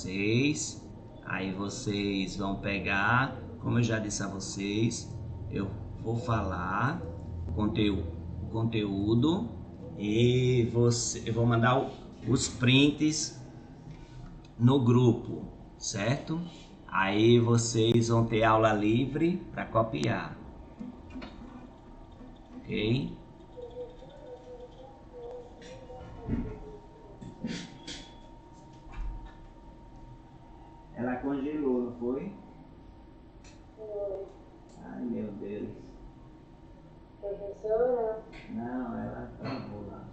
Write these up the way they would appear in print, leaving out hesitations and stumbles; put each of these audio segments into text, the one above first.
vocês. Aí vocês vão pegar, como eu já disse a vocês, eu vou falar o conteúdo e eu vou mandar os prints no grupo, certo? Aí vocês vão ter aula livre para copiar, ok? Ela congelou, não foi? Foi. Ai, meu Deus. Professora? Não, ela travou lá.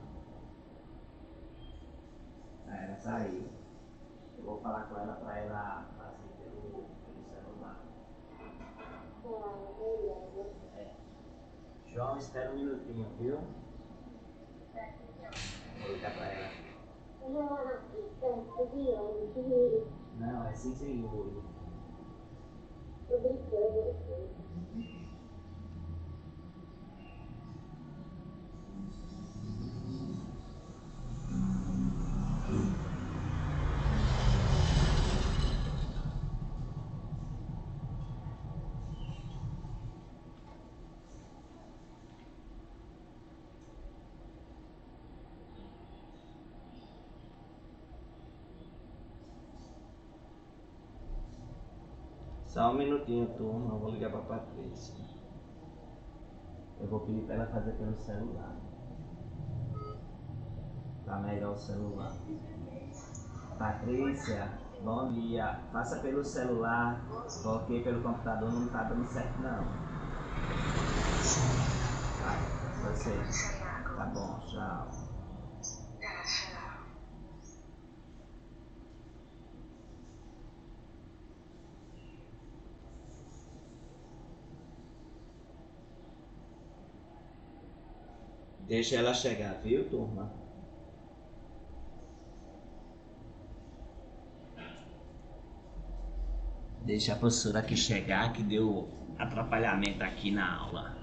Ah, ela saiu. Eu vou falar com ela para ela fazer pelo celular. Ah, beleza. É. João, espera um minutinho, viu? Vou ligar para ela. Não, é sim, senhor. Tô brincando. Só um minutinho, turma. Eu vou ligar para Patrícia. Eu vou pedir para ela fazer pelo celular. Tá melhor o celular. Patrícia, bom dia. Faça pelo celular, porque pelo computador não tá dando certo não. Vai, você. Tá bom, tchau. Deixa ela chegar, viu, turma? Deixa a professora aqui chegar, que deu atrapalhamento aqui na aula.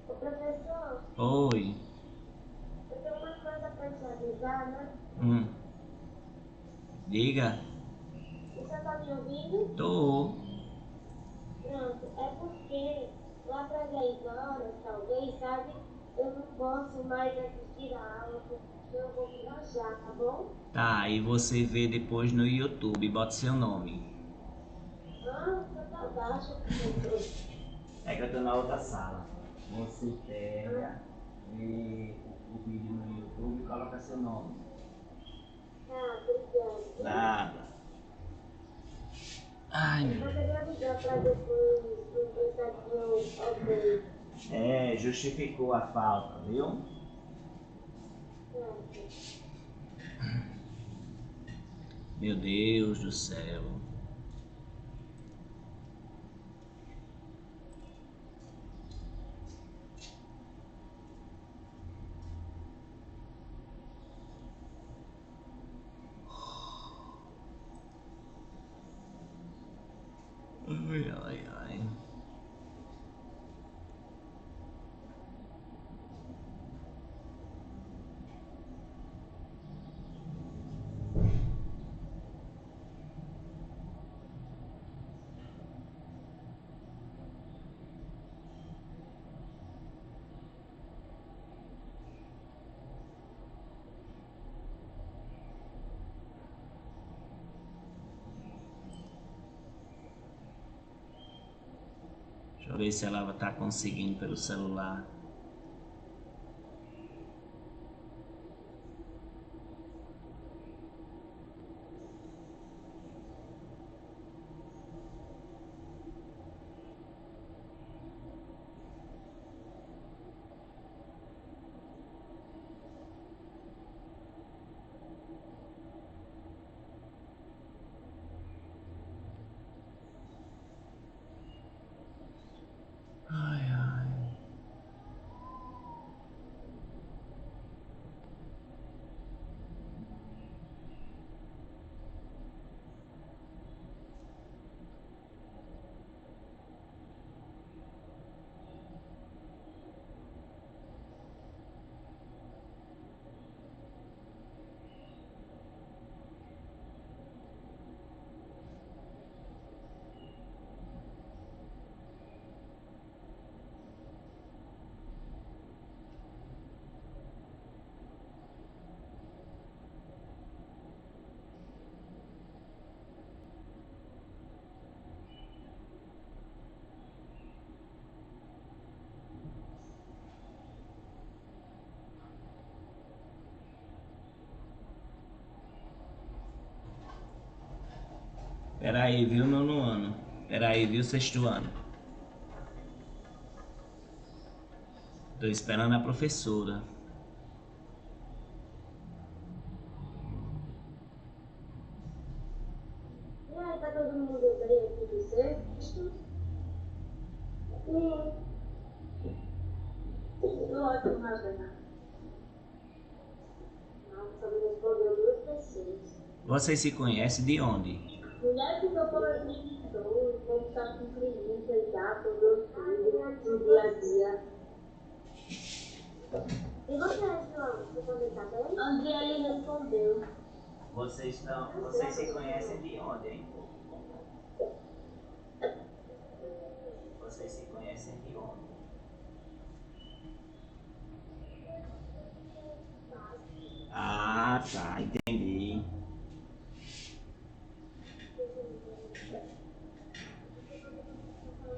Ô, professor, Oi. eu tenho uma coisa pra te avisar, né? Diga. Você tá me ouvindo? Tô. Pronto, é porque lá para 10 horas, talvez, sabe? Eu não posso mais assistir a aula, porque eu vou viajar, tá bom? Tá, e você vê depois no YouTube, bota seu nome. Ah, você tá baixo, professor. É que eu tô na outra sala. Você pega, vê o vídeo no YouTube e coloca seu nome. Ah, obrigada. Nada. Ai, Eu meu. só queria avisar para depois não pensar que eu faltei. É, justificou a falta, viu? Certo. Meu Deus do céu. Ai, ai, ai. Deixa eu ver se ela tá conseguindo pelo celular. Peraí, viu, nono ano? Peraí, viu, sexto ano? Tô esperando a professora. E aí, tá todo mundo bem aqui do sexto? Sim. Tudo ótimo, Ravena. Nossa, me respondeu 2 pessoas. Vocês se conhecem de onde? Mulher que tocou as missões, como está com preguiça já, com meus filhos, no dia a dia. E você, João? Você também tá bem? André, ele respondeu. Vocês se conhecem de onde, hein? Vocês se conhecem de onde? Ah, tá, entendi.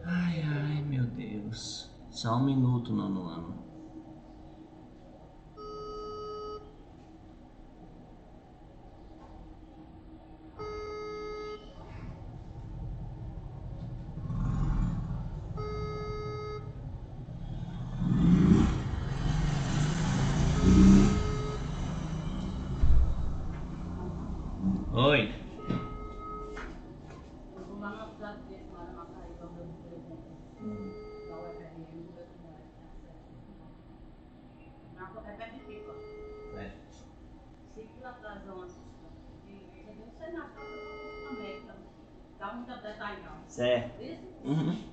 Ai, ai, meu Deus. Só um minuto, nono ano. Oi. Eu vou lá na cidade desse, lá na Macaíba, onde eu vou presente. Da UFRN, do meu irmão, é perto de Pipa. É. 5 km atrás da onde eu não sei na casa da América. Dá muito detalhe, não. Certo. Isso? Uhum.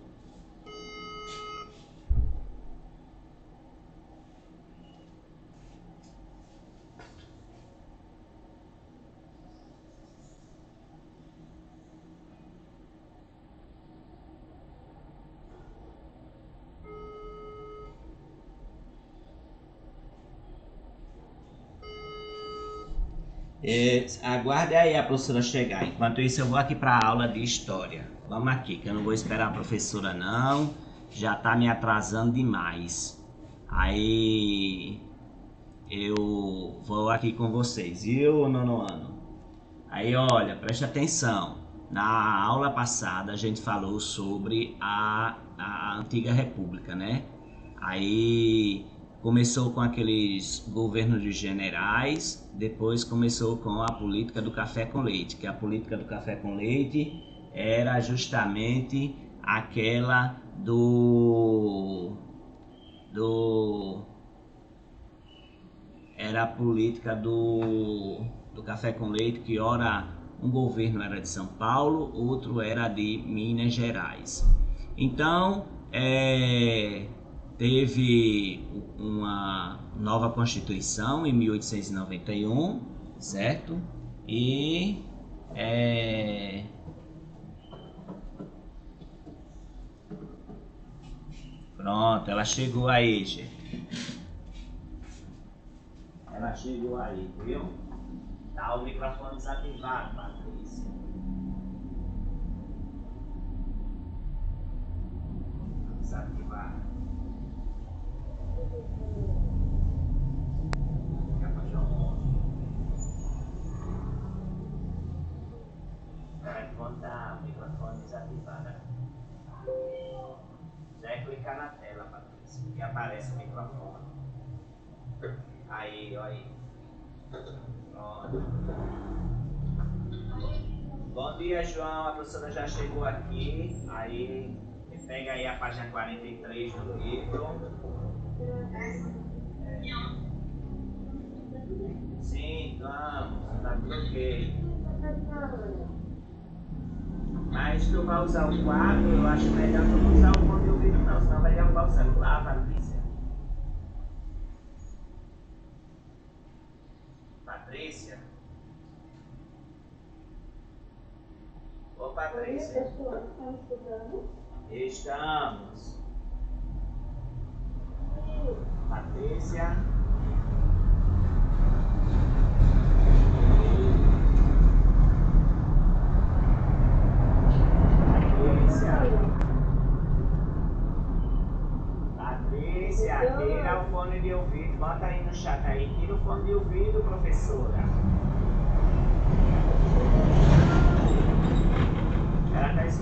Aguarde aí a professora chegar. Enquanto isso, eu vou aqui para a aula de história. Vamos aqui, que eu não vou esperar a professora, não. Já tá me atrasando demais. Aí eu vou aqui com vocês, viu, nono ano? Aí, olha, preste atenção. Na aula passada, a gente falou sobre a antiga república, né? Aí começou com aqueles governos de generais, depois começou com a política do café com leite, que a política do café com leite era justamente aquela era a política do café com leite, que ora um governo era de São Paulo, outro era de Minas Gerais. Então, teve uma nova Constituição em 1891, certo? E pronto, ela chegou aí, gente. Ela chegou aí, viu? Tá o microfone desativado, Patrícia. Desativar. O microfone desativado. Já é clicar na tela, Patrícia, e aparece o microfone. Aí, olha aí. Pronto. Bom dia, João. A professora já chegou aqui. Aí, pega aí a página 43 do livro. Sim, vamos. Tá tudo ok. Mas tu vai usar o quadro, eu acho melhor não usar o fone de ouvido não, senão vai derrubar o celular, Patrícia. Patrícia? Ô, Patrícia. Estão estudando? Estamos. Patrícia. Patrícia, tira o fone de ouvido, bota aí no chat aí, tira o fone de ouvido, professora.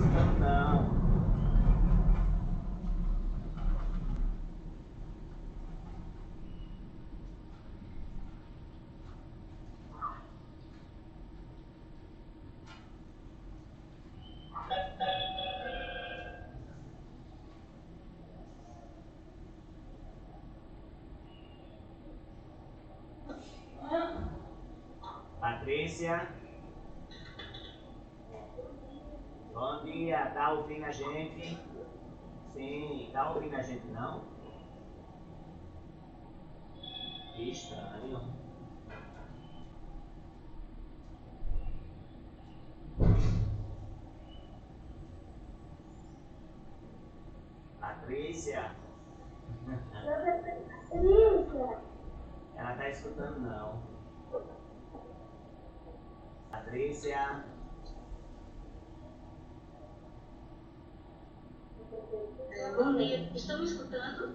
escutando não. Patrícia? Bom dia, tá ouvindo a gente? Sim, tá ouvindo a gente não? Que estranho. Patrícia? Patrícia! Ela tá escutando não. Patrícia? Bom dia, estão me escutando?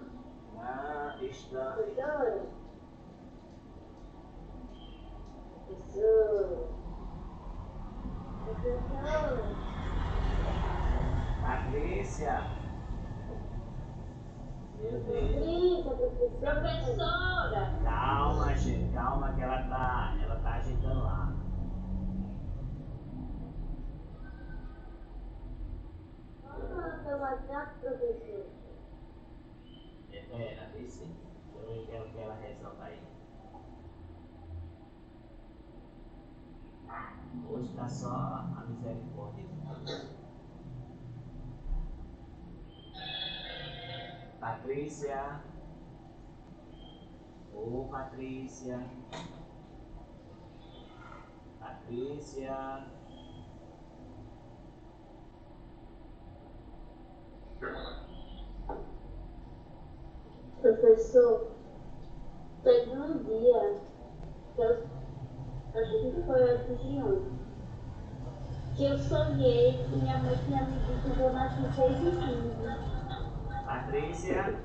Ah, estranho. Professora? Professora? Professora? Patrícia? Meu Deus. Patrícia, professora? Professora! Calma, gente, calma que ela tá ajeitando lá. Manda WhatsApp, professor. Espera, vê se eu ver que ela resolve aí. Hoje tá só a misericórdia de Deus. Patrícia? Ô, Patrícia? Patrícia? Professor, teve um dia que eu acho que foi antes de ontem, que eu sonhei que minha mãe tinha me dito que eu nasci 6h15. Patrícia?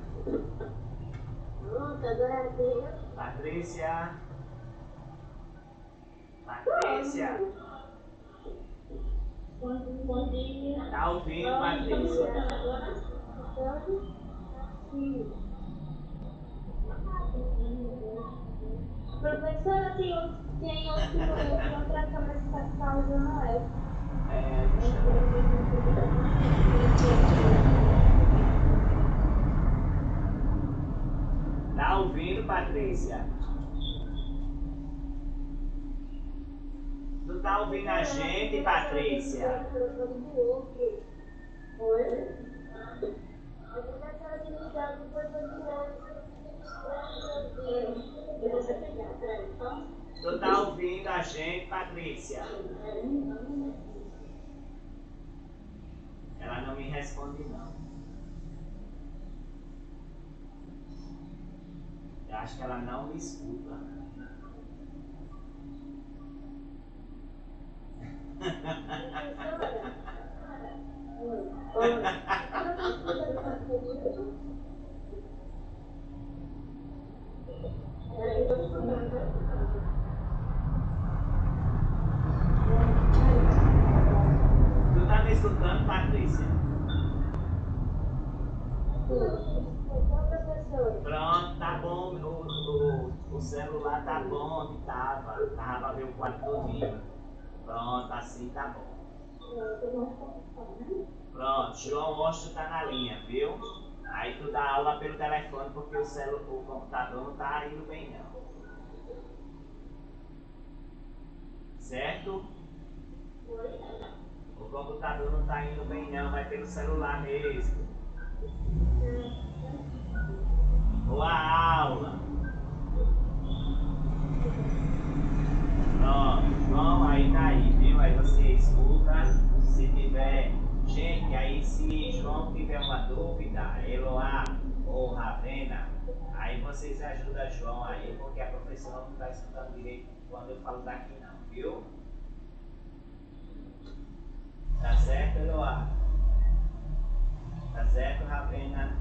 Pronto, agora é Deus. Patrícia? Patrícia? Bom dia. Tá ouvindo, Patrícia? Professora, tem outra câmera que está usando essa. É, deixa eu ver. Tá ouvindo, Patrícia? Tu tá ouvindo a gente, Patrícia? Oi? A professora tinha ligado no telefone do outro. Eu vou pegar, peraí, só. Tu tá ouvindo a gente, Patrícia? Ela não me responde não. Eu acho que ela não me escuta. Tu tá me escutando, Patrícia? Pronto, tá bom. O celular tá bom onde tava. Tava pra ver o quarto dormindo. Pronto, assim tá bom. Pronto, João Washington tá na linha, viu? Aí tu dá aula pelo telefone porque o computador não tá indo bem não. Certo? O computador não tá indo bem não, vai pelo celular mesmo. Boa aula! Pronto, João aí tá aí, viu? Aí você escuta, se tiver... Gente, aí se João tiver uma dúvida, Eloá ou Ravena, aí vocês ajudam João aí, porque a professora não tá escutando direito quando eu falo daqui não, viu? Tá certo, Eloá? Tá certo, Ravena?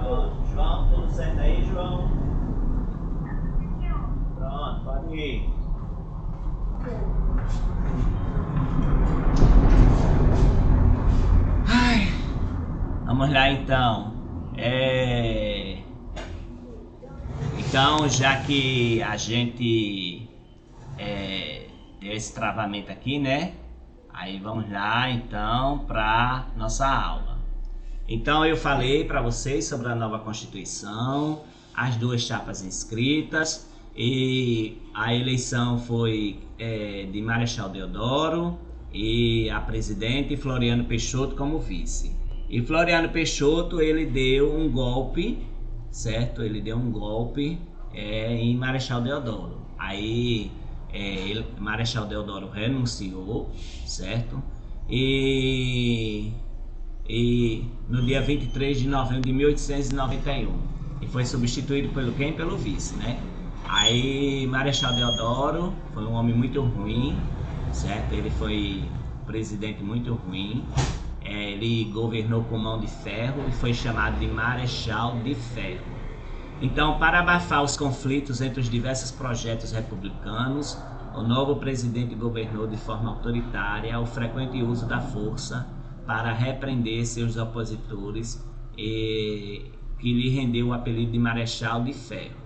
Pronto, João, tudo certo aí, João? Pronto, pode ir. Vamos lá então. Então, já que a gente deu esse travamento aqui, né? Aí vamos lá então para nossa aula. Então eu falei para vocês sobre a nova Constituição, as duas chapas inscritas, e a eleição foi de Marechal Deodoro e a presidente Floriano Peixoto como vice. E Floriano Peixoto, ele deu um golpe, certo? Ele deu um golpe em Marechal Deodoro. Aí Marechal Deodoro renunciou, certo? E no dia 23 de novembro de 1891. E foi substituído pelo quem? Pelo vice, né? Aí Marechal Deodoro foi um homem muito ruim, certo? Ele foi presidente muito ruim. Ele governou com mão de ferro e foi chamado de Marechal de Ferro. Então, para abafar os conflitos entre os diversos projetos republicanos, o novo presidente governou de forma autoritária o frequente uso da força para repreender seus opositores, que lhe rendeu o apelido de Marechal de Ferro.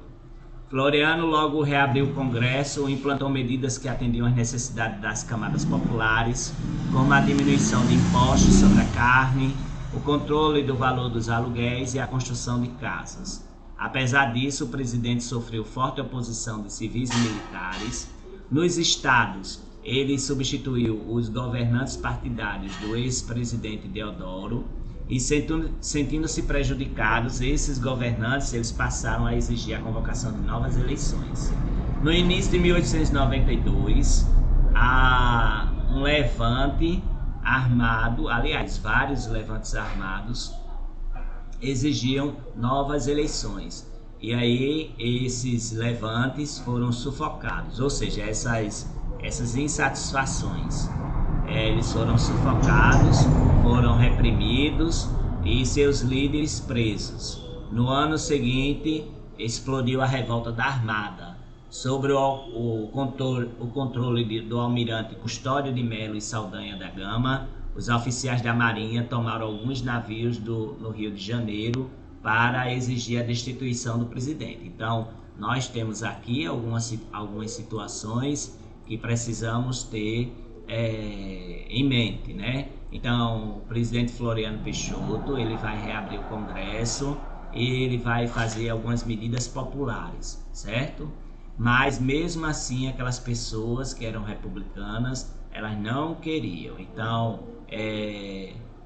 Floriano logo reabriu o Congresso e implantou medidas que atendiam às necessidades das camadas populares, como a diminuição de impostos sobre a carne, o controle do valor dos aluguéis e a construção de casas. Apesar disso, o presidente sofreu forte oposição de civis e militares. Nos estados, ele substituiu os governantes partidários do ex-presidente Deodoro e, sentindo-se prejudicados, esses governantes eles passaram a exigir a convocação de novas eleições. No início de 1892, há um levante armado, aliás, vários levantes armados exigiam novas eleições. E aí esses levantes foram sufocados, ou seja, essas insatisfações, eles foram sufocados, foram reprimidos e seus líderes presos. No ano seguinte, explodiu a revolta da Armada. Sob o controle do almirante Custódio de Melo e Saldanha da Gama, os oficiais da Marinha tomaram alguns navios no Rio de Janeiro para exigir a destituição do presidente. Então, nós temos aqui algumas situações que precisamos ter em mente, né? Então, o presidente Floriano Peixoto, ele vai reabrir o Congresso e ele vai fazer algumas medidas populares, certo? Mas mesmo assim, aquelas pessoas que eram republicanas, elas não queriam. Então,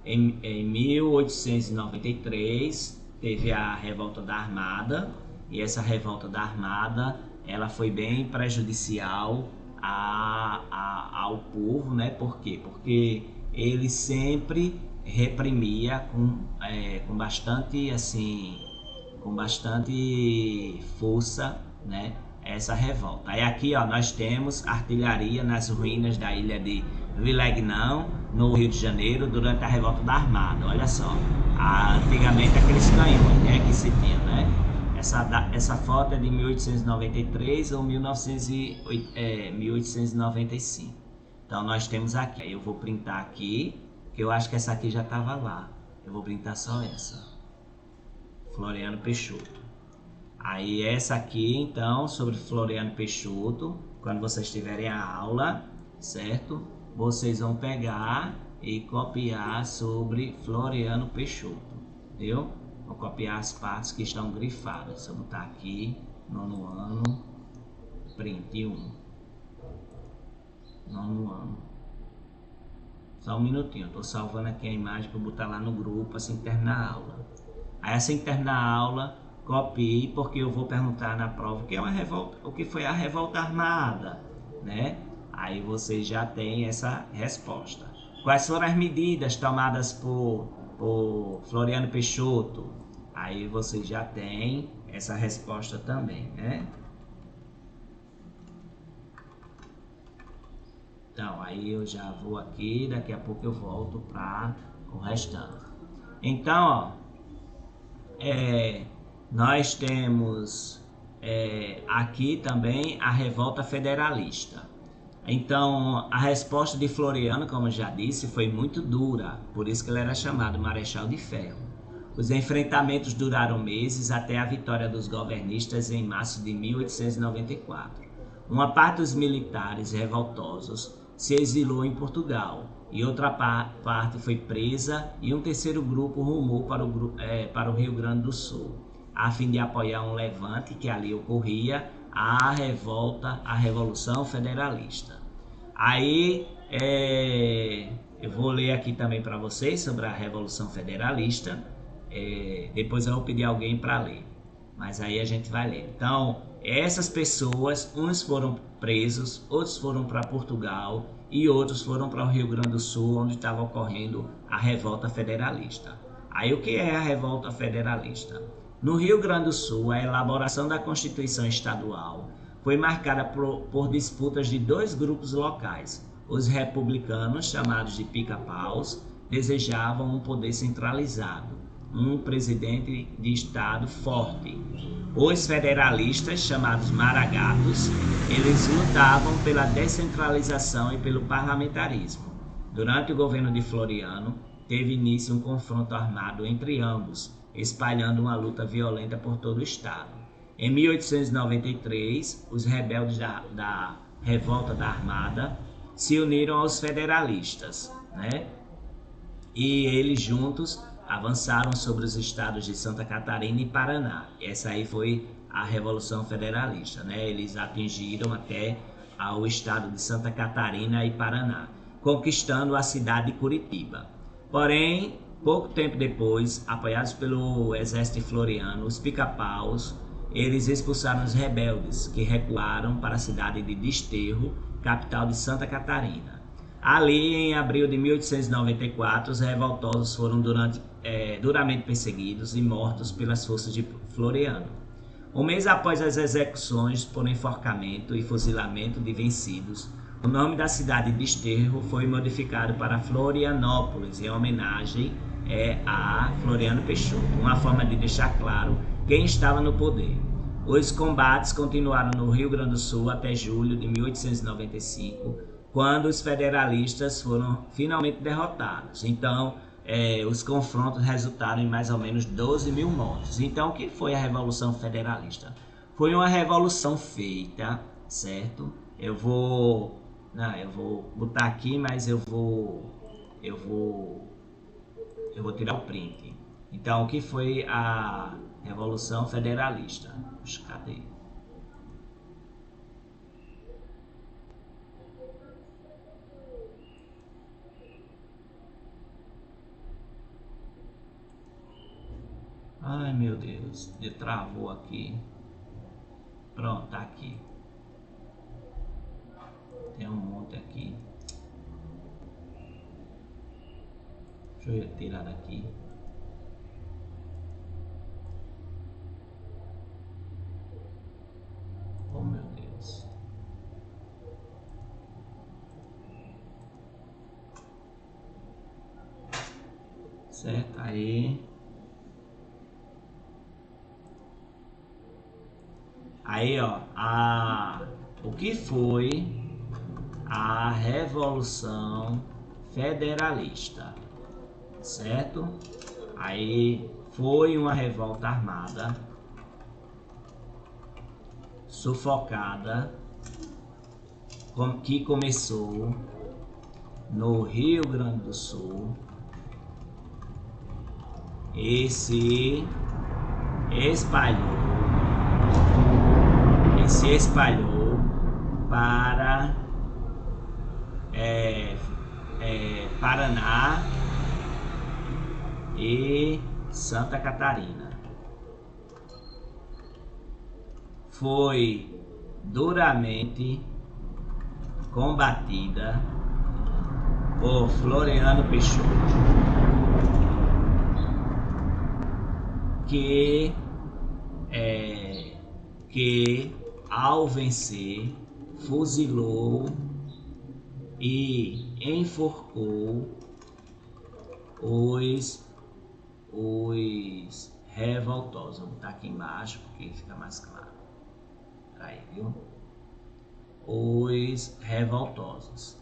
em 1893, teve a revolta da Armada, e essa revolta da Armada, ela foi bem prejudicial ao povo, né? Por quê? Porque ele sempre reprimia com bastante força, né? Essa revolta. Aí aqui, ó, nós temos artilharia nas ruínas da ilha de Vilegnão, no Rio de Janeiro, durante a revolta da Armada. Olha só, antigamente aqueles canhões, né, que se tinha, né? Essa foto é de 1893 ou 1895. Então nós temos aqui, aí eu vou printar aqui, que eu acho que essa aqui já estava lá. Eu vou printar só essa. Floriano Peixoto. Aí essa aqui, então, sobre Floriano Peixoto, quando vocês tiverem a aula, certo? Vocês vão pegar e copiar sobre Floriano Peixoto, entendeu? Vou copiar as partes que estão grifadas. Se eu botar aqui, nono ano, print 1. Nono ano. Só um minutinho, eu tô salvando aqui a imagem para botar lá no grupo, assim que terminar a aula. Aí assim que terminar a aula, copie, porque eu vou perguntar na prova o que foi a revolta armada, né? Aí você já tem essa resposta. Quais foram as medidas tomadas por Floriano Peixoto? Aí você já tem essa resposta também, né? Então, aí eu já vou aqui, daqui a pouco eu volto para o restante. Então, ó, nós temos aqui também a revolta federalista. Então, a resposta de Floriano, como eu já disse, foi muito dura, por isso que ele era chamado Marechal de Ferro. Os enfrentamentos duraram meses até a vitória dos governistas em março de 1894. Uma parte dos militares revoltosos se exilou em Portugal e outra parte foi presa e um terceiro grupo rumou para o Rio Grande do Sul, a fim de apoiar um levante que ali ocorria, a Revolução Federalista. Aí eu vou ler aqui também para vocês sobre a Revolução Federalista. Depois eu vou pedir alguém para ler, mas aí a gente vai ler. Então, essas pessoas, uns foram presos, outros foram para Portugal e outros foram para o Rio Grande do Sul, onde estava ocorrendo a Revolta Federalista. Aí o que é a Revolta Federalista? No Rio Grande do Sul, a elaboração da Constituição Estadual foi marcada por disputas de dois grupos locais. Os republicanos, chamados de pica-paus, desejavam um poder centralizado, um presidente de estado forte. Os federalistas, chamados maragatos, eles lutavam pela descentralização e pelo parlamentarismo. Durante o governo de Floriano, teve início um confronto armado entre ambos, espalhando uma luta violenta por todo o estado. Em 1893, os rebeldes da Revolta da Armada se uniram aos federalistas, né? E eles juntos avançaram sobre os estados de Santa Catarina e Paraná. Essa aí foi a Revolução Federalista, né? Eles atingiram até ao estado de Santa Catarina e Paraná, conquistando a cidade de Curitiba. Porém, pouco tempo depois, apoiados pelo exército floriano, os pica-paus, eles expulsaram os rebeldes, que recuaram para a cidade de Desterro, capital de Santa Catarina. Ali, em abril de 1894, os revoltosos foram duramente perseguidos e mortos pelas forças de Floriano. Um mês após as execuções por enforcamento e fuzilamento de vencidos, o nome da cidade de Desterro foi modificado para Florianópolis, em homenagem a Floriano Peixoto, uma forma de deixar claro quem estava no poder. Os combates continuaram no Rio Grande do Sul até julho de 1895, quando os federalistas foram finalmente derrotados. Então, os confrontos resultaram em mais ou menos 12 mil mortos. Então, o que foi a Revolução Federalista? Foi uma revolução feita, certo? Eu vou botar aqui, mas eu vou tirar o print. Então, o que foi a Revolução Federalista? Cadê? Ai, meu Deus, travou aqui. Pronto, tá aqui. Tem um monte aqui. Deixa eu tirar daqui. Oh, meu Deus. Certo, aí. Aí, ó, o que foi a Revolução Federalista, certo? Aí foi uma revolta armada, sufocada, que começou no Rio Grande do Sul e se espalhou para Paraná e Santa Catarina. Foi duramente combatida por Floriano Peixoto, que ao vencer, fuzilou e enforcou os revoltosos. Vou botar aqui embaixo porque fica mais claro. Aí, viu? Os revoltosos.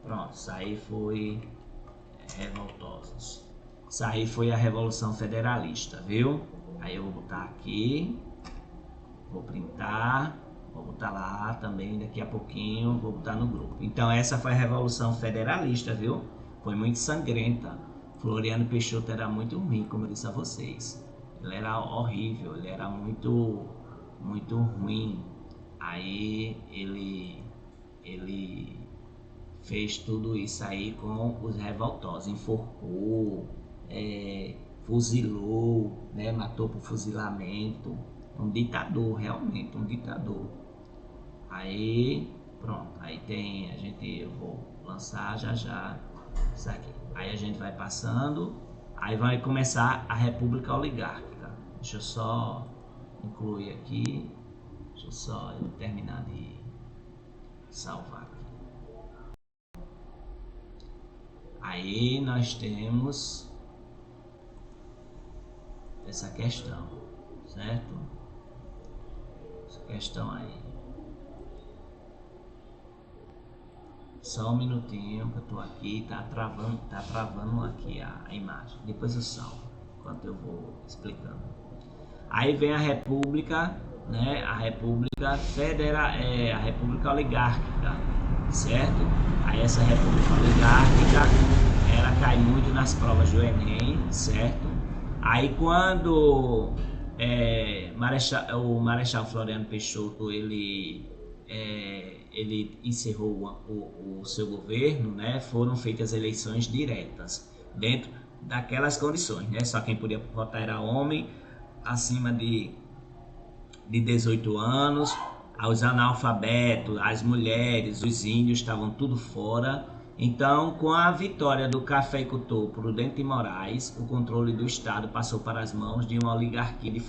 Pronto, isso aí foi revoltosos, Isso aí foi a Revolução Federalista, viu? Aí eu vou botar aqui, vou printar, vou botar lá também daqui a pouquinho, vou botar no grupo. Então essa foi a Revolução Federalista, viu? Foi muito sangrenta. Floriano Peixoto era muito ruim, como eu disse a vocês. Ele era horrível, ele era muito ruim. Aí ele fez tudo isso aí com os revoltosos, enforcou, fuzilou, né? Matou por fuzilamento. Um ditador, realmente, um ditador. Aí, pronto, aí tem, eu vou lançar já isso aqui. Aí a gente vai passando, aí vai começar a República Oligárquica. Deixa eu só incluir aqui, deixa eu só terminar de salvar aqui. Aí nós temos essa questão, certo? Essa questão aí. Só um minutinho que eu tô aqui, tá travando aqui a imagem. Depois eu salvo, enquanto eu vou explicando. Aí vem a República, né? A República Federal, a República Oligárquica, certo? Aí essa República Oligárquica, ela cai muito nas provas do Enem, certo? Aí quando o Marechal Floriano Peixoto ele encerrou o seu governo, né? Foram feitas eleições diretas dentro daquelas condições, né? Só quem podia votar era homem acima de 18 anos, os analfabetos, as mulheres, os índios estavam tudo fora. Então, com a vitória do cafeicultor Prudente de Moraes, o controle do Estado passou para as mãos de uma oligarquia de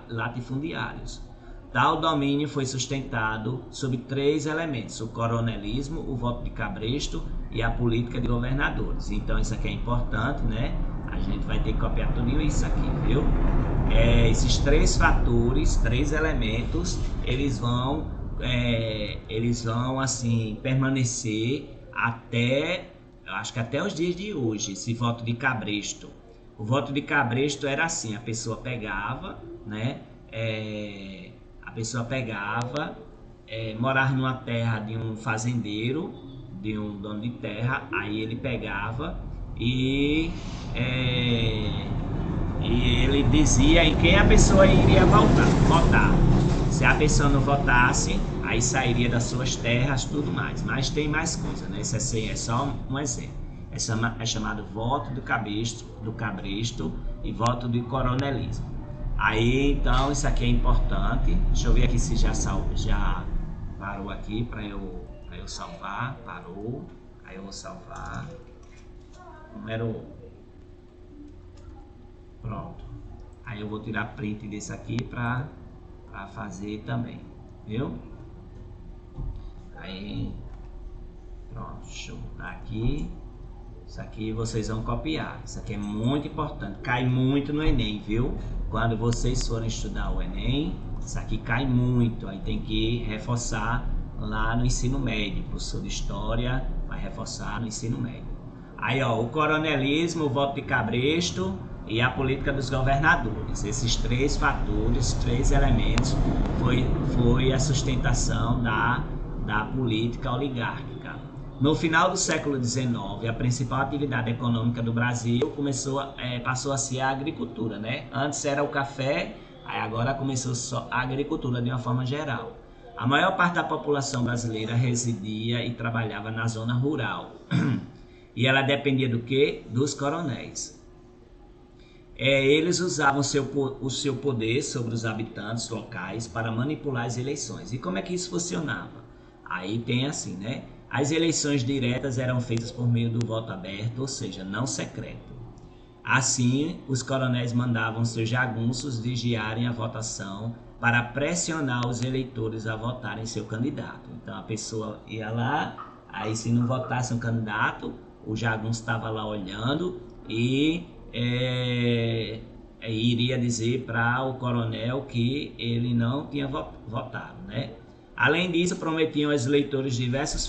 latifundiários. Tal domínio foi sustentado sob 3 elementos: o coronelismo, o voto de cabresto e a política de governadores. Então isso aqui é importante, né? A gente vai ter que copiar tudo isso aqui, viu? Esses 3 fatores, 3 elementos, eles vão assim permanecer até, eu acho que até os dias de hoje. Esse voto de cabresto. O voto de cabresto era assim: a pessoa pegava, né? A pessoa pegava, morava numa terra de um fazendeiro, de um dono de terra. Aí ele pegava e ele dizia em quem a pessoa iria votar. Se a pessoa não votasse, aí sairia das suas terras, tudo mais. Mas tem mais coisa, né? Esse é só um exemplo. É chamado voto do cabresto e voto de coronelismo. Aí, então, isso aqui é importante. Deixa eu ver aqui se já parou aqui para eu salvar. Parou. Aí eu vou salvar. Pronto. Aí eu vou tirar print desse aqui para fazer também. Viu? Aí, pronto. Deixa eu botar aqui. Isso aqui vocês vão copiar. Isso aqui é muito importante. Cai muito no Enem, viu? Quando vocês forem estudar o Enem, isso aqui cai muito. Aí tem que reforçar lá no ensino médio. O professor de História vai reforçar no ensino médio. Aí, ó, o coronelismo, o voto de cabresto e a política dos governadores. Esses 3 fatores, 3 elementos, foi a sustentação da política oligárquica. No final do século XIX, a principal atividade econômica do Brasil passou a ser a agricultura, né? Antes era o café, aí agora começou só a agricultura de uma forma geral. A maior parte da população brasileira residia e trabalhava na zona rural. E ela dependia do quê? Dos coronéis. Eles usavam o seu poder sobre os habitantes locais para manipular as eleições. E como é que isso funcionava? Aí tem assim, né? As eleições diretas eram feitas por meio do voto aberto, ou seja, não secreto. Assim, os coronéis mandavam seus jagunços vigiarem a votação para pressionar os eleitores a votarem seu candidato. Então a pessoa ia lá, aí se não votasse um candidato, o jagunço estava lá olhando e iria dizer para o coronel que ele não tinha votado, né? Além disso, prometiam aos eleitores diversos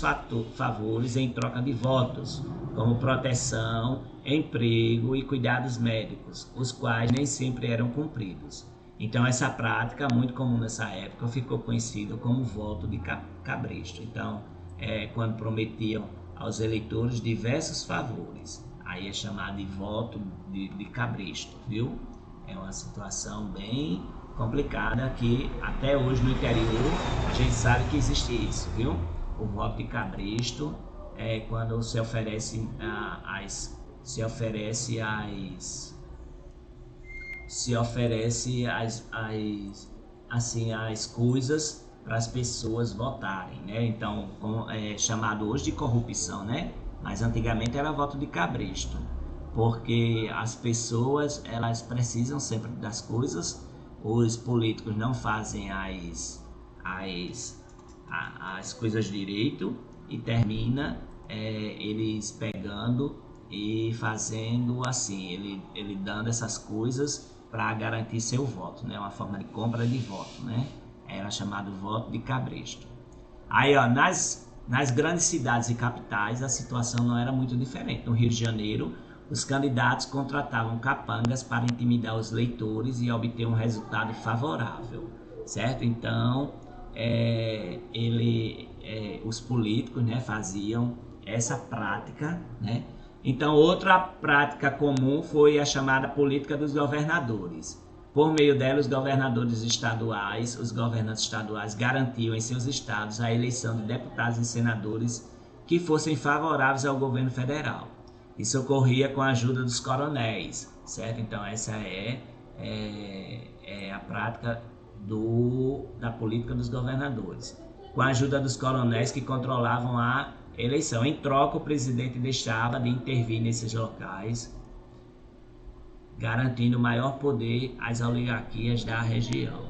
favores em troca de votos, como proteção, emprego e cuidados médicos, os quais nem sempre eram cumpridos. Então essa prática, muito comum nessa época, ficou conhecida como voto de cabresto. Então, quando prometiam aos eleitores diversos favores, aí é chamado de voto de cabresto, viu? É uma situação bem complicada que até hoje no interior a gente sabe que existe isso, viu? O voto de cabresto é quando se oferece as coisas para as pessoas votarem, né? Então é chamado hoje de corrupção, né? Mas antigamente era voto de cabresto, porque as pessoas elas precisam sempre das coisas, os políticos não fazem as coisas direito e termina eles pegando e fazendo assim, ele dando essas coisas para garantir seu voto, né? Uma forma de compra de voto, né? Era chamado voto de cabresto. Aí, ó, nas grandes cidades e capitais, a situação não era muito diferente. No Rio de Janeiro, os candidatos contratavam capangas para intimidar os eleitores e obter um resultado favorável, certo? Então, os políticos, né, faziam essa prática, né? Então, outra prática comum foi a chamada política dos governadores. Por meio dela, os governantes estaduais garantiam em seus estados a eleição de deputados e senadores que fossem favoráveis ao governo federal. Isso ocorria com a ajuda dos coronéis, certo? Então, essa é a prática da política dos governadores. Com a ajuda dos coronéis que controlavam a eleição. Em troca, o presidente deixava de intervir nesses locais, garantindo maior poder às oligarquias da região.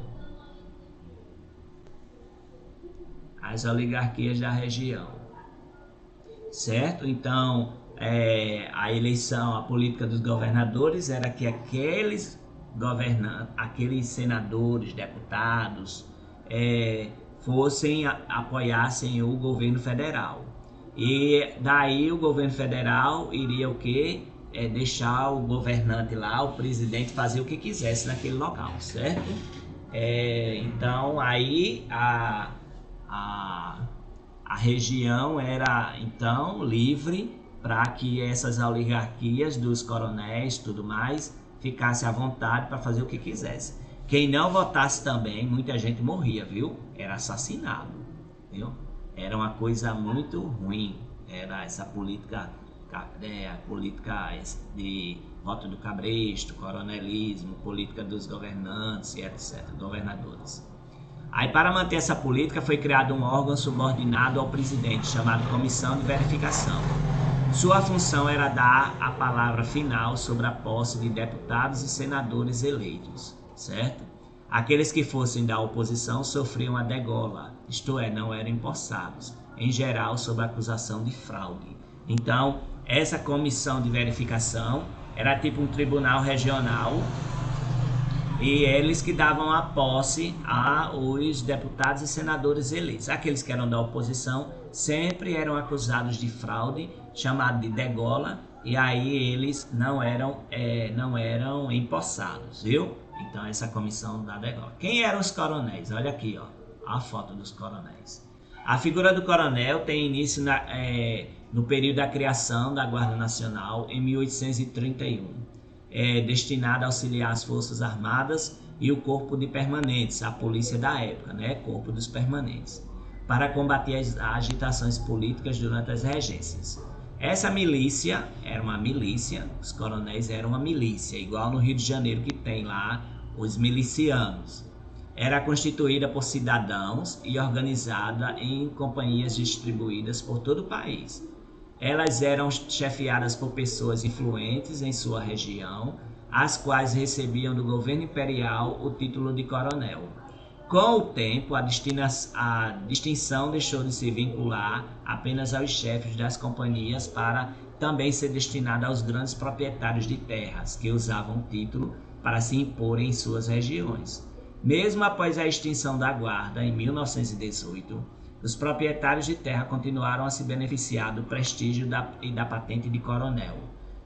Certo? Então, a eleição, a política dos governadores era que aqueles senadores, deputados, apoiassem o governo federal. E daí o governo federal iria o quê? Deixar o governante lá, o presidente, fazer o que quisesse naquele local, certo? Então aí a região era então livre para que essas oligarquias dos coronéis e tudo mais ficasse à vontade para fazer o que quisesse. Quem não votasse também, muita gente morria, viu? Era assassinado, viu? Era uma coisa muito ruim, era essa política, a política de voto do cabresto, coronelismo, política dos governantes e etc., governadores. Aí, para manter essa política, foi criado um órgão subordinado ao presidente, chamado Comissão de Verificação. Sua função era dar a palavra final sobre a posse de deputados e senadores eleitos, certo? Aqueles que fossem da oposição sofriam a degola, isto é, não eram empossados, em geral sob acusação de fraude. Então, essa comissão de verificação era tipo um tribunal regional e eles que davam a posse aos deputados e senadores eleitos. Aqueles que eram da oposição sempre eram acusados de fraude, chamado de degola, e aí eles não eram empossados, viu? Então essa comissão da degola. Quem eram os coronéis? Olha aqui, ó, a foto dos coronéis. A figura do coronel tem início no período da criação da Guarda Nacional, em 1831. Destinada a auxiliar as Forças Armadas e o Corpo de Permanentes, a polícia da época, né? Corpo dos Permanentes, para combater as agitações políticas durante as regências. Essa milícia era uma milícia, os coronéis eram uma milícia, igual no Rio de Janeiro que tem lá os milicianos. Era constituída por cidadãos e organizada em companhias distribuídas por todo o país. Elas eram chefiadas por pessoas influentes em sua região, as quais recebiam do governo imperial o título de coronel. Com o tempo, a distinção deixou de se vincular apenas aos chefes das companhias para também ser destinada aos grandes proprietários de terras, que usavam o título para se imporem em suas regiões. Mesmo após a extinção da Guarda, em 1918, Os proprietários de terra continuaram a se beneficiar do prestígio e da patente de coronel,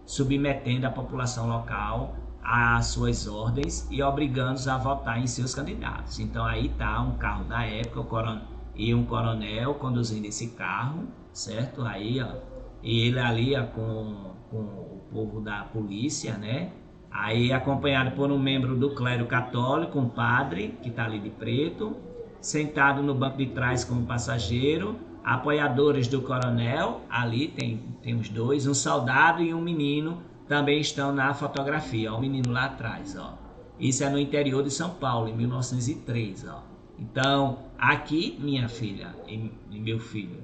submetendo a população local às suas ordens e obrigando-os a votar em seus candidatos. Então aí está um carro da época, e um coronel conduzindo esse carro, certo? Aí, ó, e ele ali, ó, com o povo da polícia, né? Aí acompanhado por um membro do clero católico, um padre, que está ali de preto, sentado no banco de trás como passageiro, apoiadores do coronel, ali tem os dois, um soldado e um menino, também estão na fotografia, ó, o menino lá atrás, ó. Isso é no interior de São Paulo, em 1903, ó. Então, aqui, minha filha e meu filho,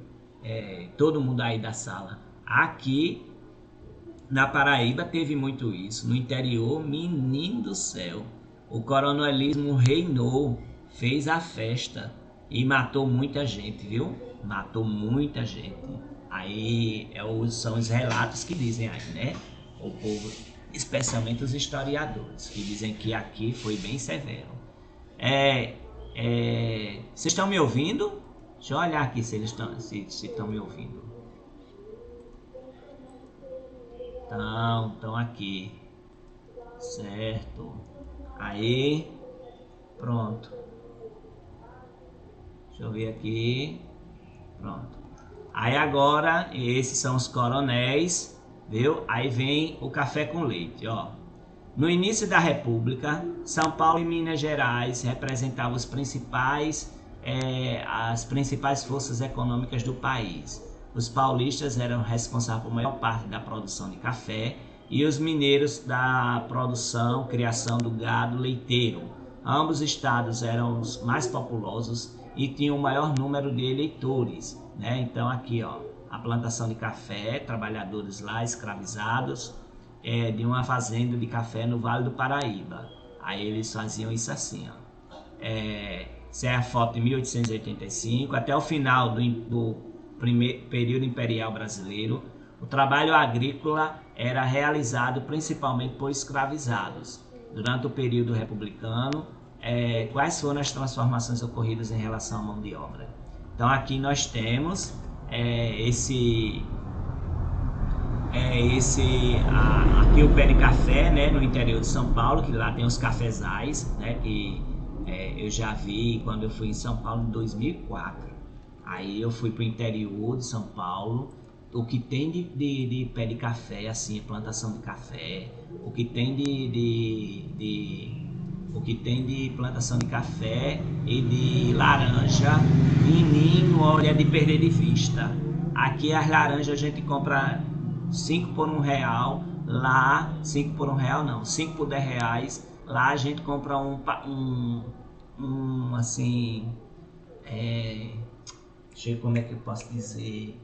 todo mundo aí da sala, aqui na Paraíba teve muito isso, no interior, menino do céu, o coronelismo reinou, fez a festa e matou muita gente, viu? Matou muita gente. Aí são os relatos que dizem aí, né? O povo, especialmente os historiadores, que dizem que aqui foi bem severo. Vocês estão me ouvindo? Deixa eu olhar aqui se eles estão me ouvindo. Estão aqui. Certo. Aí, pronto. Deixa eu ver aqui. Pronto. Aí agora, esses são os coronéis, viu? Aí vem o café com leite, ó. No início da República, São Paulo e Minas Gerais representavam as principais forças econômicas do país. Os paulistas eram responsáveis por maior parte da produção de café e os mineiros da produção, criação do gado leiteiro. Ambos estados eram os mais populosos e tinham o maior número de eleitores, né? Então aqui, ó, a plantação de café, trabalhadores lá escravizados de uma fazenda de café no Vale do Paraíba. Aí eles faziam isso assim, ó. Essa é a foto de 1885, até o final do primeiro período imperial brasileiro. O trabalho agrícola era realizado principalmente por escravizados. Durante o período republicano, quais foram as transformações ocorridas em relação à mão de obra? Então aqui nós temos aqui o pé de café, né, no interior de São Paulo, que lá tem os cafezais, né, que eu já vi quando eu fui em São Paulo em 2004. Aí eu fui para o interior de São Paulo. O que tem de pé de café, assim, plantação de café, o que tem de plantação de café e de laranja, menino, olha, de perder de vista. Aqui as laranjas a gente compra 5 por R$1, lá 5 por R$1 não, 5 por R$10. Lá a gente compra assim, deixa eu ver como é que eu posso dizer,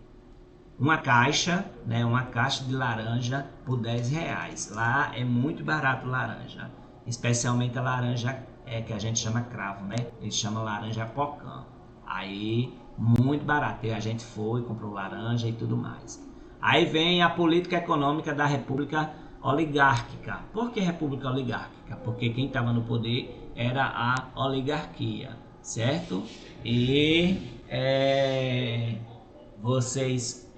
uma caixa, né, uma caixa de laranja por R$10. Lá é muito barato laranja, especialmente a laranja que a gente chama cravo, né? Eles chamam laranja pocã. Aí muito barato. E a gente foi, comprou laranja e tudo mais. Aí vem a política econômica da República Oligárquica. Por que República Oligárquica? Porque quem estava no poder era a oligarquia, certo? E vocês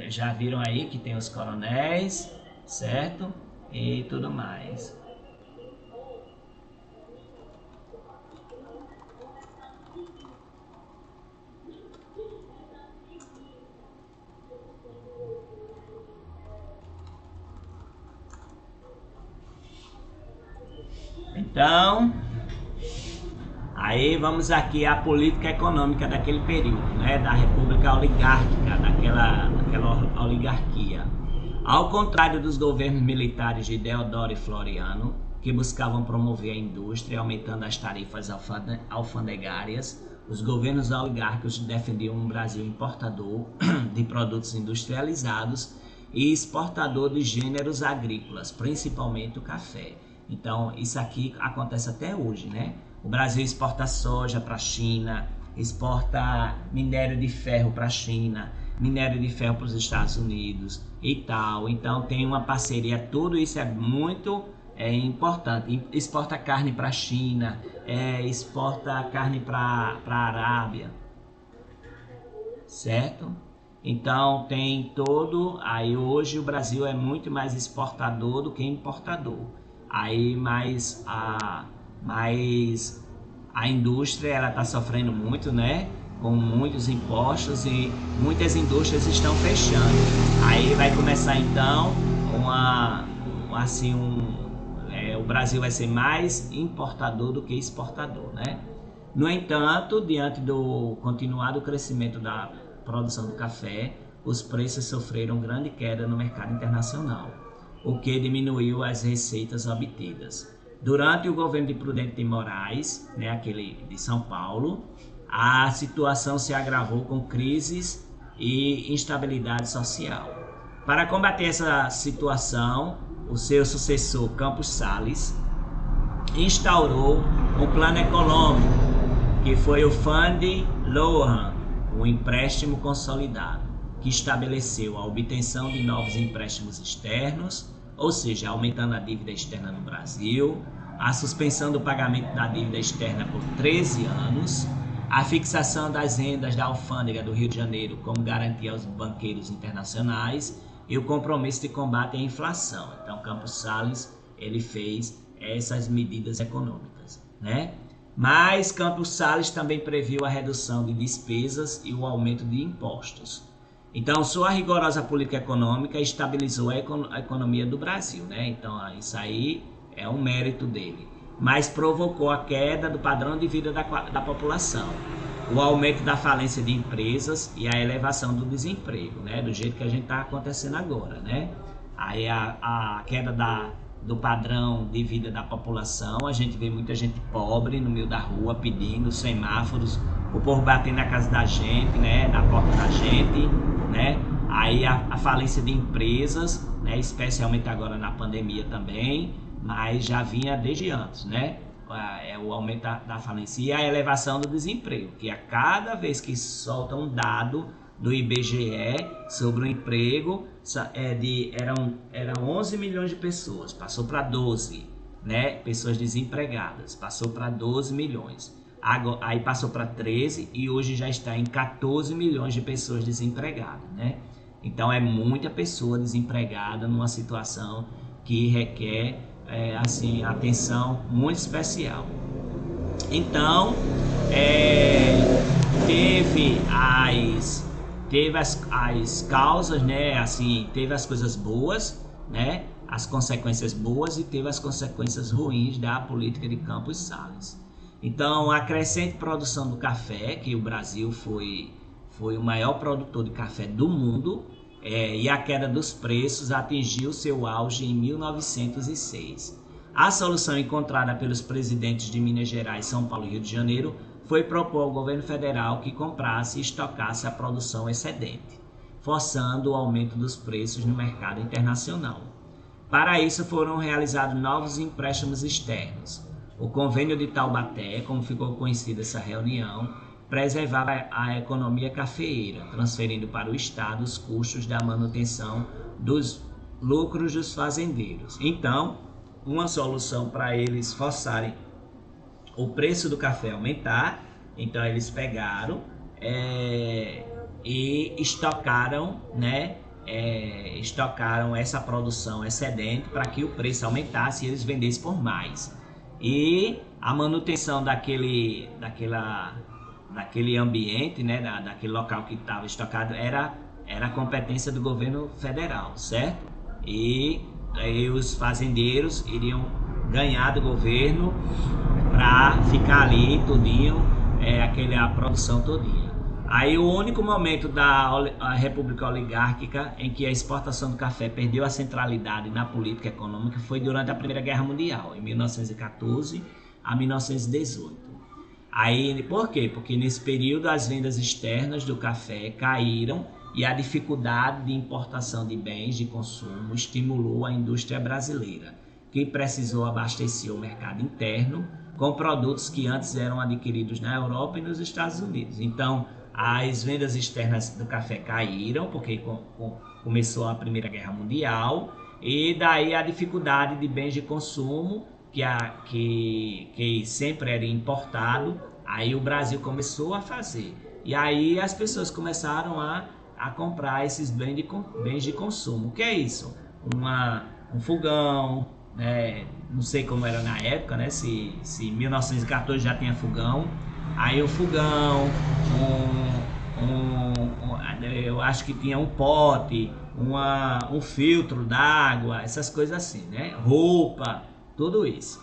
já viram aí que tem os coronéis, certo? E tudo mais. Então, aí vamos aqui à política econômica daquele período, né, da República Oligárquica, daquela oligarquia. Ao contrário dos governos militares de Deodoro e Floriano, que buscavam promover a indústria, aumentando as tarifas alfandegárias, os governos oligárquicos defendiam um Brasil importador de produtos industrializados e exportador de gêneros agrícolas, principalmente o café. Então, isso aqui acontece até hoje, né? O Brasil exporta soja para a China, exporta minério de ferro para a China, minério de ferro para os Estados Unidos e tal. Então, tem uma parceria, tudo isso é muito importante. Exporta carne para a China, exporta carne para a Arábia. certo? Então tem todo, aí hoje o Brasil é muito mais exportador do que importador. Aí mais a indústria ela está sofrendo muito, né? Com muitos impostos e muitas indústrias estão fechando. Aí vai começar então o Brasil vai ser mais importador do que exportador, né? No entanto, diante do continuado crescimento da produção do café, os preços sofreram grande queda no mercado internacional, o que diminuiu as receitas obtidas. Durante o governo de Prudente de Moraes, né, aquele de São Paulo, a situação se agravou com crises e instabilidade social. Para combater essa situação, o seu sucessor, Campos Salles, instaurou um plano econômico, que foi o Fundo Lohan, um empréstimo consolidado, que estabeleceu a obtenção de novos empréstimos externos, ou seja, aumentando a dívida externa no Brasil, a suspensão do pagamento da dívida externa por 13 anos, a fixação das rendas da alfândega do Rio de Janeiro como garantia aos banqueiros internacionais e o compromisso de combate à inflação. Então, Campos Salles ele fez essas medidas econômicas, né? Mas Campos Salles também previu a redução de despesas e o aumento de impostos. Então, sua rigorosa política econômica estabilizou a economia do Brasil, né? Então, isso aí é um mérito dele. Mas provocou a queda do padrão de vida da população, o aumento da falência de empresas e a elevação do desemprego, né? Do jeito que a gente está acontecendo agora, né? Aí a queda do padrão de vida da população, a gente vê muita gente pobre no meio da rua pedindo semáforos, o povo batendo na casa da gente, né, na porta da gente, né? Aí a falência de empresas, né, especialmente agora na pandemia também, mas já vinha desde antes, né? É o aumento da falência e a elevação do desemprego, que a cada vez que solta um dado do IBGE sobre o emprego, eram 11 milhões de pessoas, passou para 12, né? Pessoas desempregadas, passou para 12 milhões. Aí passou para 13 e hoje já está em 14 milhões de pessoas desempregadas, né? Então é muita pessoa desempregada numa situação que requer atenção muito especial. Então teve as causas, né? Assim, teve as coisas boas, né? As consequências boas e teve as consequências ruins da política de Campos Salles. Então, a crescente produção do café, que o Brasil foi o maior produtor de café do mundo, e a queda dos preços atingiu seu auge em 1906. A solução encontrada pelos presidentes de Minas Gerais, São Paulo e Rio de Janeiro foi propor ao governo federal que comprasse e estocasse a produção excedente, forçando o aumento dos preços no mercado internacional. Para isso foram realizados novos empréstimos externos. O Convênio de Taubaté, como ficou conhecida essa reunião, preservava a economia cafeeira, transferindo para o Estado os custos da manutenção dos lucros dos fazendeiros. Então, uma solução para eles forçarem o preço do café aumentar, então eles pegaram e estocaram, né? Estocaram essa produção excedente para que o preço aumentasse e eles vendessem por mais. E a manutenção daquele ambiente, né, daquele local que estava estocado, era a competência do governo federal, certo? E aí os fazendeiros iriam ganhar do governo para ficar ali todinho, a produção todinha. Aí o único momento da República Oligárquica em que a exportação do café perdeu a centralidade na política econômica foi durante a Primeira Guerra Mundial, em 1914 a 1918. Aí, por quê? Porque nesse período as vendas externas do café caíram e a dificuldade de importação de bens de consumo estimulou a indústria brasileira, que precisou abastecer o mercado interno com produtos que antes eram adquiridos na Europa e nos Estados Unidos. Então, as vendas externas do café caíram, porque começou a Primeira Guerra Mundial, e daí a dificuldade de bens de consumo, que sempre era importado, aí o Brasil começou a fazer. E aí as pessoas começaram a comprar esses bens de consumo. O que é isso? Um fogão, né? Não sei como era na época, né? Se em 1914 já tinha fogão. Aí o fogão, eu acho que tinha um pote, um filtro d'água, essas coisas assim, né? Roupa, tudo isso.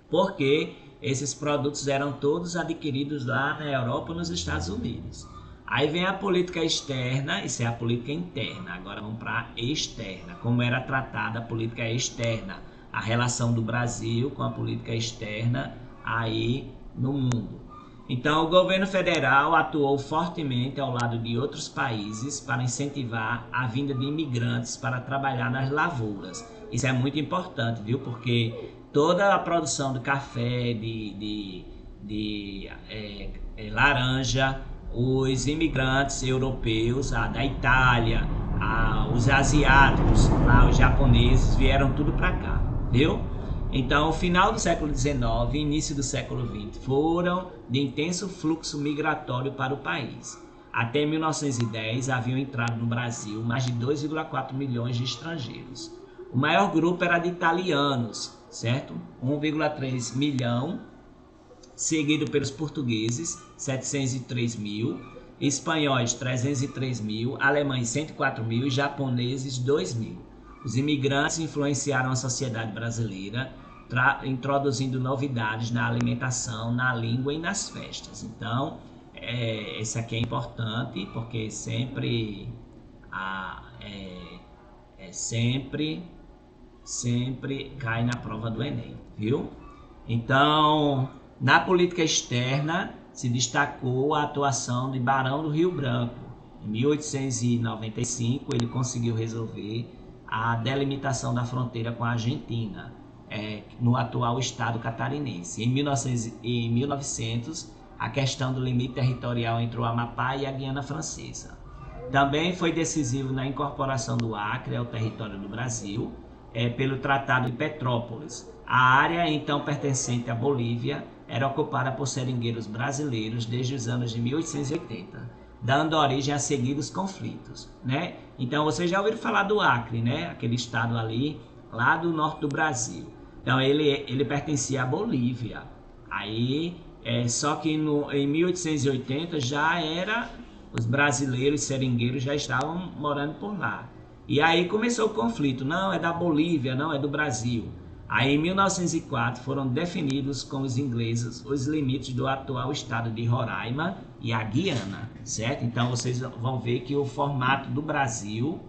Porque esses produtos eram todos adquiridos lá na Europa e nos Estados Unidos. Aí vem a política externa, isso é a política interna. Agora vamos para a externa. Como era tratada a política externa, a relação do Brasil com a política externa aí no mundo. Então, o governo federal atuou fortemente ao lado de outros países para incentivar a vinda de imigrantes para trabalhar nas lavouras. Isso é muito importante, viu? Porque toda a produção de café, de laranja, os imigrantes europeus, da Itália, os asiáticos, lá, os japoneses, vieram tudo para cá, viu? Então, final do século XIX e início do século XX foram de intenso fluxo migratório para o país. Até 1910 haviam entrado no Brasil mais de 2,4 milhões de estrangeiros. O maior grupo era de italianos, certo? 1,3 milhão, seguido pelos portugueses, 703 mil, espanhóis, 303 mil, alemães, 104 mil e japoneses, 2 mil. Os imigrantes influenciaram a sociedade brasileira, introduzindo novidades na alimentação, na língua e nas festas. Então, esse aqui é importante, porque sempre cai na prova do Enem, viu? Então, na política externa, se destacou a atuação de Barão do Rio Branco. Em 1895, ele conseguiu resolver a delimitação da fronteira com a Argentina, no atual estado catarinense. Em 1900, a questão do limite territorial entre o Amapá e a Guiana Francesa. Também foi decisivo na incorporação do Acre ao território do Brasil, pelo Tratado de Petrópolis. A área, então pertencente à Bolívia, era ocupada por seringueiros brasileiros desde os anos de 1880, dando origem a seguidos conflitos, né? Então, vocês já ouviram falar do Acre, né? Aquele estado ali, lá do norte do Brasil. Então, ele pertencia à Bolívia. Aí, só que em 1880 já era, os brasileiros seringueiros já estavam morando por lá. E aí começou o conflito, não é da Bolívia, não é do Brasil. Aí em 1904 foram definidos com os ingleses os limites do atual estado de Roraima e a Guiana, certo? Então vocês vão ver que o formato do Brasil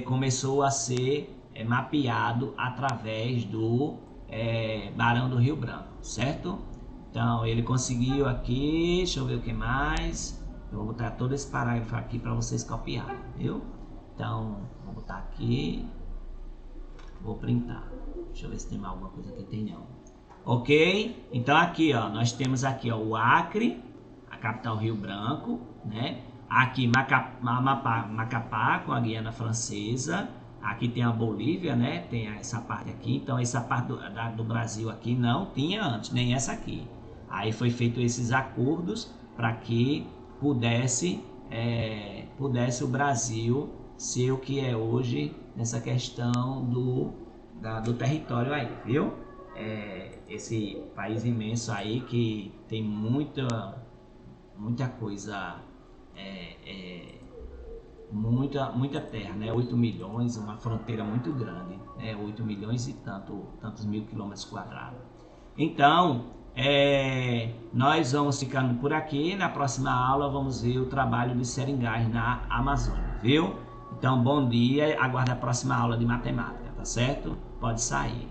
começou a ser mapeado através do Barão do Rio Branco, certo? Então ele conseguiu aqui, deixa eu ver o que mais. Eu vou botar todo esse parágrafo aqui para vocês copiarem, viu? Então, vou botar aqui, vou printar. Deixa eu ver se tem mais alguma coisa que tem não. Ok? Então aqui, ó, nós temos aqui, ó, o Acre, a capital Rio Branco, né? Aqui Macapá com a Guiana Francesa. Aqui tem a Bolívia, né? Tem essa parte aqui. Então essa parte do Brasil aqui não tinha antes, nem essa aqui. Aí foi feito esses acordos para que pudesse o Brasil ser o que é hoje nessa questão do território aí, viu? Esse país imenso aí que tem muita coisa, muita terra, né? 8 milhões, uma fronteira muito grande, né? 8 milhões e tantos mil quilômetros quadrados. Então, nós vamos ficando por aqui. Na próxima aula vamos ver o trabalho de seringais na Amazônia, viu? Então, bom dia, aguarde a próxima aula de matemática, tá certo? Pode sair.